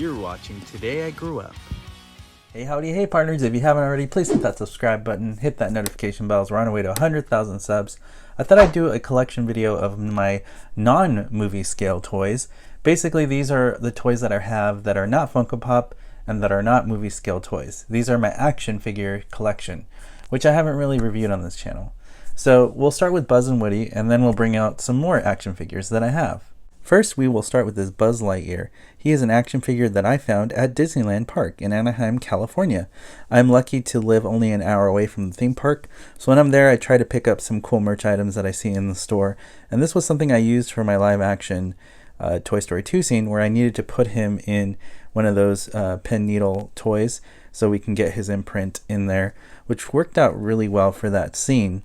You're watching Today I Grew Up. Hey howdy, hey partners, if you haven't already, please hit that subscribe button, hit that notification bell as we're on our way to 100,000 subs. I thought I'd do a collection video of my non-movie scale toys. Basically, these are the toys that I have that are not Funko Pop and that are not movie scale toys. These are my action figure collection, which I haven't really reviewed on this channel. So we'll start with Buzz and Woody, and then we'll bring out some more action figures that I have. First, we will start with this Buzz Lightyear. He is an action figure that I found at Disneyland Park in Anaheim, California. I'm lucky to live only an hour away from the theme park, so when I'm there I try to pick up some cool merch items that I see in the store, and this was something I used for my live action Toy Story 2 scene where I needed to put him in one of those pen needle toys so we can get his imprint in there, which worked out really well for that scene.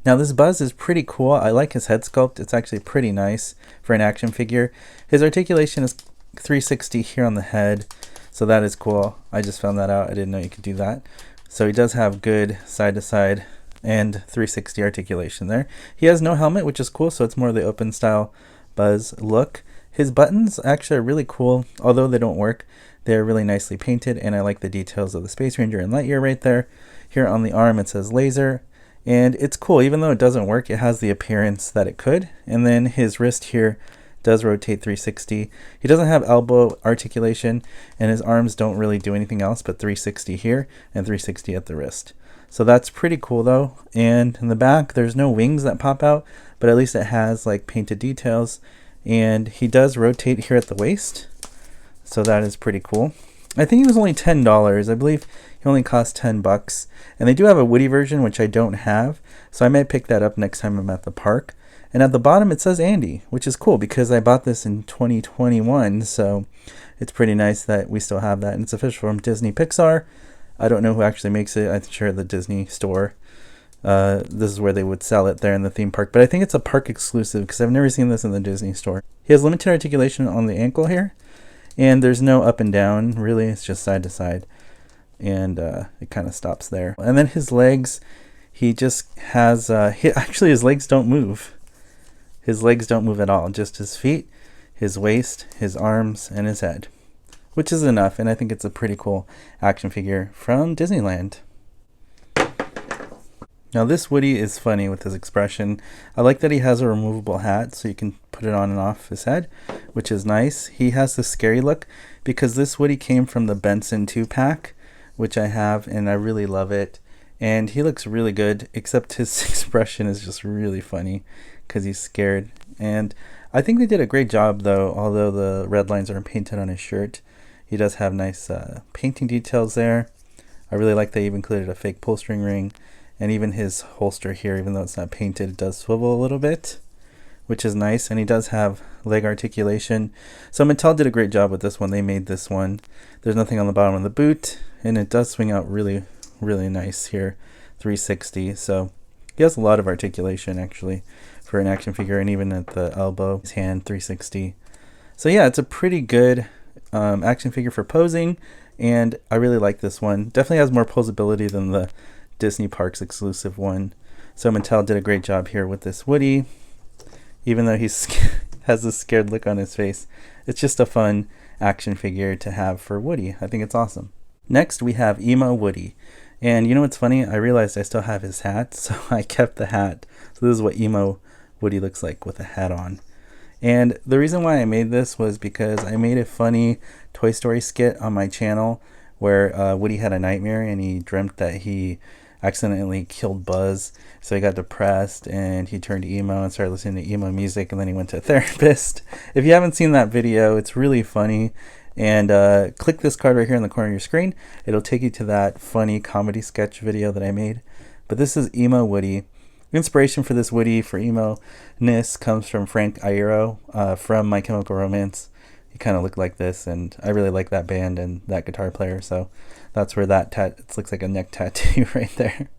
Now this Buzz is pretty cool. I like his head sculpt. It's actually pretty nice for an action figure. His articulation is 360 here on the head, so that is cool. I just found that out. I didn't know you could do that. So he does have good side to side and 360 articulation there. He has no helmet, which is cool, so it's more the open style Buzz look. His buttons actually are really cool, although they don't work. They're really nicely painted, and I like the details of the Space Ranger and Lightyear right there. Here on the arm it says laser. And it's cool, even though it doesn't work, it has the appearance that it could. And then his wrist here does rotate 360. He doesn't have elbow articulation, and his arms don't really do anything else but 360 here and 360 at the wrist. So that's pretty cool though. And in the back, there's no wings that pop out, but at least it has like painted details. And he does rotate here at the waist, so that is pretty cool. I think he was only $10. I believe he only cost $10, and they do have a Woody version, which I don't have, so I might pick that up next time I'm at the park. And at the bottom it says Andy, which is cool because I bought this in 2021, so it's pretty nice that we still have that, and it's official from Disney Pixar. I don't know who actually makes it. I'm sure the Disney store. This is where they would sell it there in the theme park, but I think it's a park exclusive because I've never seen this in the Disney store. He has limited articulation on the ankle here, and there's no up and down, really, it's just side to side, and it kind of stops there. And then his legs, he just has, actually his legs don't move. His legs don't move at all, just his feet, his waist, his arms, and his head, which is enough, and I think it's a pretty cool action figure from Disneyland. Now this Woody is funny with his expression. I like that he has a removable hat so you can put it on and off his head, which is nice. He has this scary look because this Woody came from the Benson 2-pack, which I have, and I really love it. And he looks really good, except his expression is just really funny because he's scared. And I think they did a great job though, although the red lines aren't painted on his shirt. He does have nice painting details there. I really like they even included a fake pull string ring. And even his holster here, even though it's not painted, it does swivel a little bit, which is nice. And he does have leg articulation. So Mattel did a great job with this one. They made this one. There's nothing on the bottom of the boot, and it does swing out really, really nice here, 360. So he has a lot of articulation actually for an action figure, and even at the elbow, his hand 360. So yeah, it's a pretty good action figure for posing, and I really like this one. Definitely has more posability than the Disney Parks exclusive one. So Mattel did a great job here with this Woody, even though he's has this scared look on his face. It's just a fun action figure to have for Woody. I think it's awesome. Next we have Emo Woody, and you know what's funny? I realized I still have his hat, so I kept the hat. So this is what Emo Woody looks like with a hat on. And the reason why I made this was because I made a funny Toy Story skit on my channel where Woody had a nightmare and he dreamt that he accidentally killed Buzz, so he got depressed and he turned emo and started listening to emo music, and then he went to a therapist. If you haven't seen that video, it's really funny, and click this card right here in the corner of your screen. It'll take you to that funny comedy sketch video that I made. But this is Emo Woody. Inspiration for this Woody for emo-ness comes from Frank Iero from My Chemical Romance. He kind of looked like this, and I really like that band and that guitar player, so that's where that it looks like a neck tattoo right there,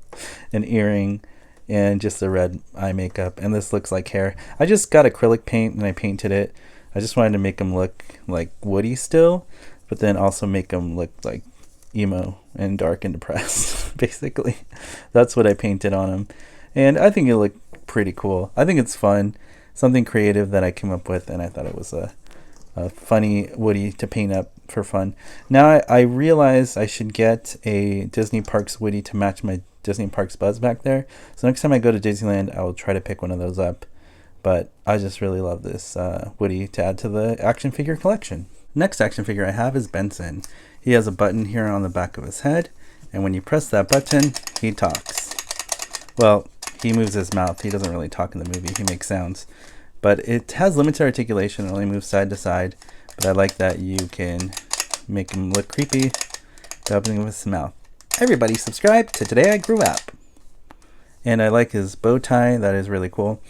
an earring, and just the red eye makeup, and this looks like hair. I just got acrylic paint and I painted it. I just wanted to make him look like Woody still, but then also make him look like emo and dark and depressed. Basically, that's what I painted on him, and I think it looked pretty cool. I think it's fun, something creative that I came up with, and I thought it was a a funny Woody to paint up for fun. Now I realize I should get a Disney Parks Woody to match my Disney Parks Buzz back there. So next time I go to Disneyland, I will try to pick one of those up. But I just really love this Woody to add to the action figure collection. Next action figure I have is Benson. He has a button here on the back of his head, and when you press that button, he talks. Well, he moves his mouth. He doesn't really talk in the movie. He makes sounds. But it has limited articulation. It only moves side to side. But I like that you can make him look creepy by opening up his mouth. Everybody subscribe to Today I Grew Up. And I like his bow tie. That is really cool.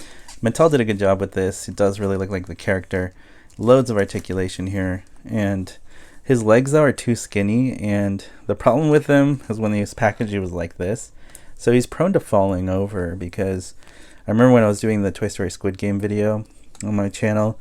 Mattel did a good job with this. It does really look like the character. Loads of articulation here. And his legs, though, are too skinny. And the problem with him is when he was packaged, he was like this. So he's prone to falling over, because I remember when I was doing the Toy Story Squid Game video on my channel,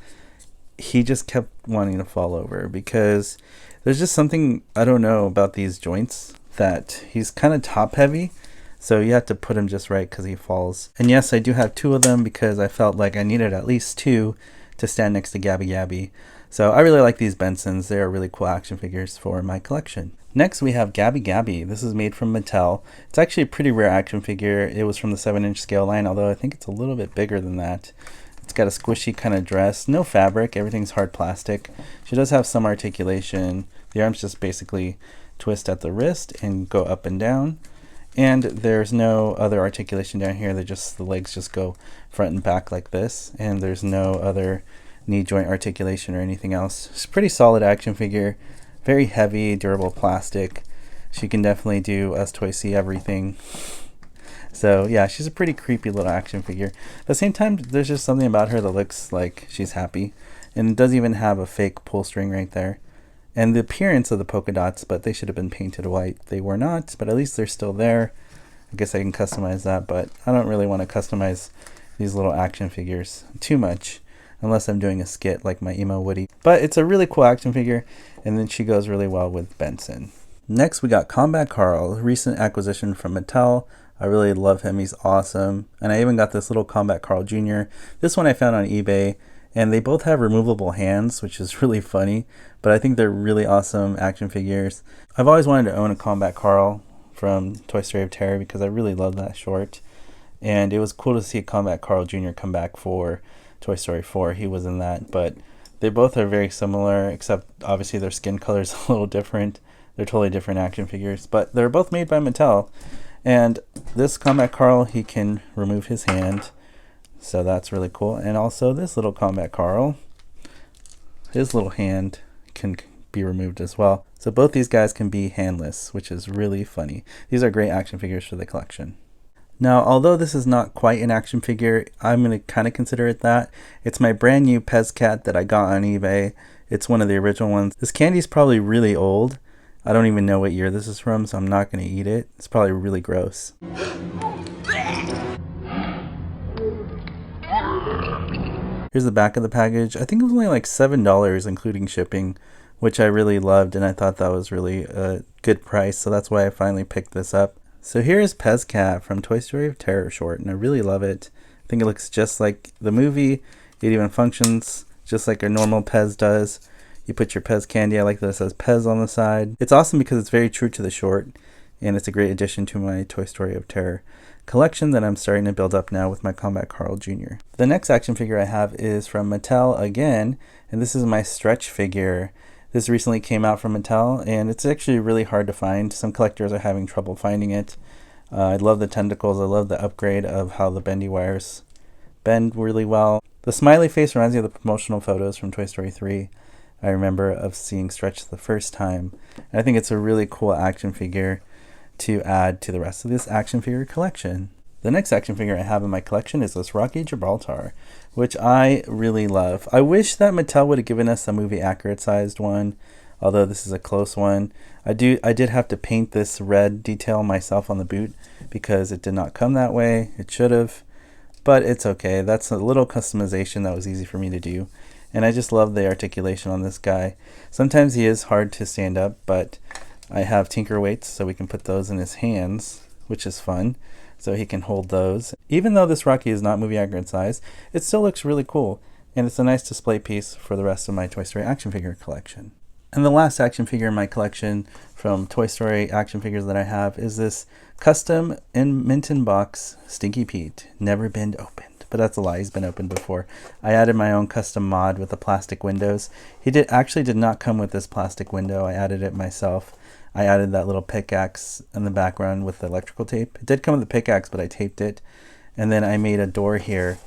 he just kept wanting to fall over, because there's just something, I don't know, about these joints that he's kind of top heavy. So you have to put him just right because he falls. And yes, I do have 2 of them because I felt like I needed at least 2 to stand next to Gabby. So I really like these Bensons. They are really cool action figures for my collection. Next we have Gabby. This is made from Mattel. It's actually a pretty rare action figure. It was from the 7-inch scale line, although I think it's a little bit bigger than that. It's got a squishy kind of dress. No fabric. Everything's hard plastic. She does have some articulation. The arms just basically twist at the wrist and go up and down. And there's no other articulation down here. The legs just go front and back like this. And there's no other knee joint articulation or anything else. It's a pretty solid action figure. Very heavy, durable plastic. She can definitely do Us Toys See Everything. So yeah, she's a pretty creepy little action figure. At the same time, there's just something about her that looks like she's happy. And it does even have a fake pull string right there. And the appearance of the polka dots, but they should have been painted white. They were not, but at least they're still there. I guess I can customize that, but I don't really want to customize these little action figures too much, unless I'm doing a skit like my Emo Woody. But it's a really cool action figure, and then she goes really well with Benson. Next, we got Combat Carl, a recent acquisition from Mattel. I really love him. He's awesome. And I even got this little Combat Carl Jr. This one I found on eBay. And they both have removable hands, which is really funny, but I think they're really awesome action figures. I've always wanted to own a Combat Carl from Toy Story of Terror because I really love that short. And it was cool to see Combat Carl Jr. come back for Toy Story 4. He was in that, but they both are very similar, except obviously their skin color is a little different. They're totally different action figures, but they're both made by Mattel. And this Combat Carl, he can remove his hand. So that's really cool. And also this little Combat Carl, his little hand can be removed as well. So both these guys can be handless, which is really funny. These are great action figures for the collection. Now, although this is not quite an action figure, I'm going to kind of consider it that. It's my brand new Pez cat that I got on eBay. It's one of the original ones. This candy is probably really old. I don't even know what year this is from, so I'm not going to eat it. It's probably really gross. Here's the back of the package. I think it was only like $7 including shipping, which I really loved, and I thought that was really a good price, so that's why I finally picked this up. So here's Pez Cat from Toy Story of Terror short, and I really love it. I think it looks just like the movie. It even functions just like a normal Pez does. You put your Pez candy. I like that it says Pez on the side. It's awesome because it's very true to the short, and it's a great addition to my Toy Story of Terror collection that I'm starting to build up now with my Combat Carl Jr. The next action figure I have is from Mattel again, and this is my stretch figure. This recently came out from Mattel, and it's actually really hard to find. Some collectors are having trouble finding it. I love the tentacles. I love the upgrade of how the bendy wires bend really well. The smiley face reminds me of the promotional photos from Toy Story 3. I remember of seeing Stretch the first time. And I think it's a really cool action figure to add to the rest of this action figure collection. The next action figure I have in my collection is this Rocky Gibraltar, which I really love. I wish that Mattel would have given us a movie accurate sized one, although this is a close one. I did have to paint this red detail myself on the boot because it did not come that way. It should have, but it's okay. That's a little customization that was easy for me to do. And I just love the articulation on this guy. Sometimes he is hard to stand up, but I have Tinker weights, so we can put those in his hands, which is fun. So he can hold those. Even though this Rocky is not movie accurate size, it still looks really cool. and it's a nice display piece for the rest of my Toy Story action figure collection. And the last action figure in my collection from Toy Story action figures that I have is this custom in Minton box Stinky Pete. Never been opened, but that's a lie. He's been opened before. I added my own custom mod with the plastic windows. He actually did not come with this plastic window. I added it myself. I added that little pickaxe in the background with the electrical tape. It did come with the pickaxe, but I taped it. And then I made a door here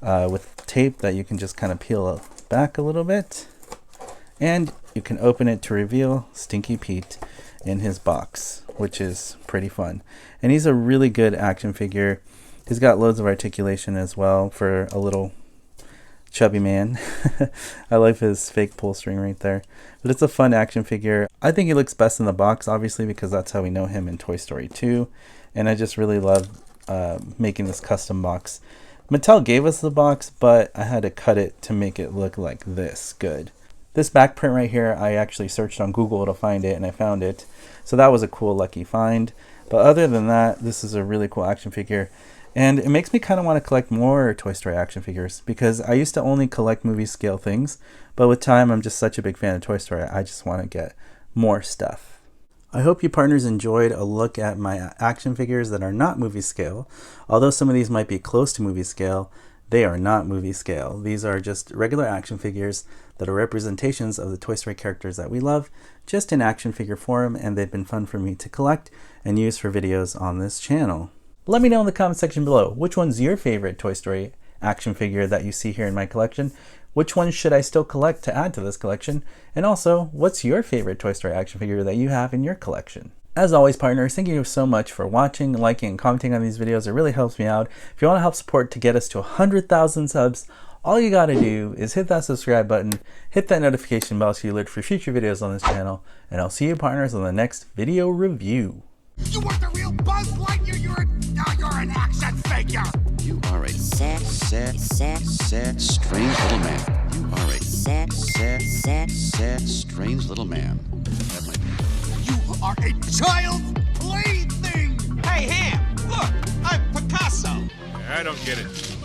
with tape that you can just kind of peel back a little bit. And you can open it to reveal Stinky Pete in his box, which is pretty fun. And he's a really good action figure. He's got loads of articulation as well for a little chubby man. I love his fake pull string right there. But it's a fun action figure. I think he looks best in the box, obviously, because that's how we know him in Toy Story 2. And I just really love making this custom box. Mattel gave us the box, but I had to cut it to make it look like this good. This back print right here, I actually searched on Google to find it, and I found it. So that was a cool, lucky find. But other than that, this is a really cool action figure. And it makes me kind of want to collect more Toy Story action figures, because I used to only collect movie scale things. But with time, I'm just such a big fan of Toy Story, I just want to get more stuff. I hope you partners enjoyed a look at my action figures that are not movie scale. Although some of these might be close to movie scale, they are not movie scale. These are just regular action figures that are representations of the Toy Story characters that we love, just in action figure form, and they've been fun for me to collect and use for videos on this channel. Let me know in the comment section below, which one's your favorite Toy Story action figure that you see here in my collection? Which one should I still collect to add to this collection? And also, what's your favorite Toy Story action figure that you have in your collection? As always, partners, thank you so much for watching, liking, and commenting on these videos. It really helps me out. If you want to help support to get us to 100,000 subs, all you gotta do is hit that subscribe button, hit that notification bell so you're alerted for future videos on this channel, and I'll see you partners on the next video review. You weren't the real Buzz Lightyear, you're an action figure! You are a sad, strange little man. You are a sad, strange little man. You are a child's plaything! Hey, Ham, look, I'm Picasso. I don't get it.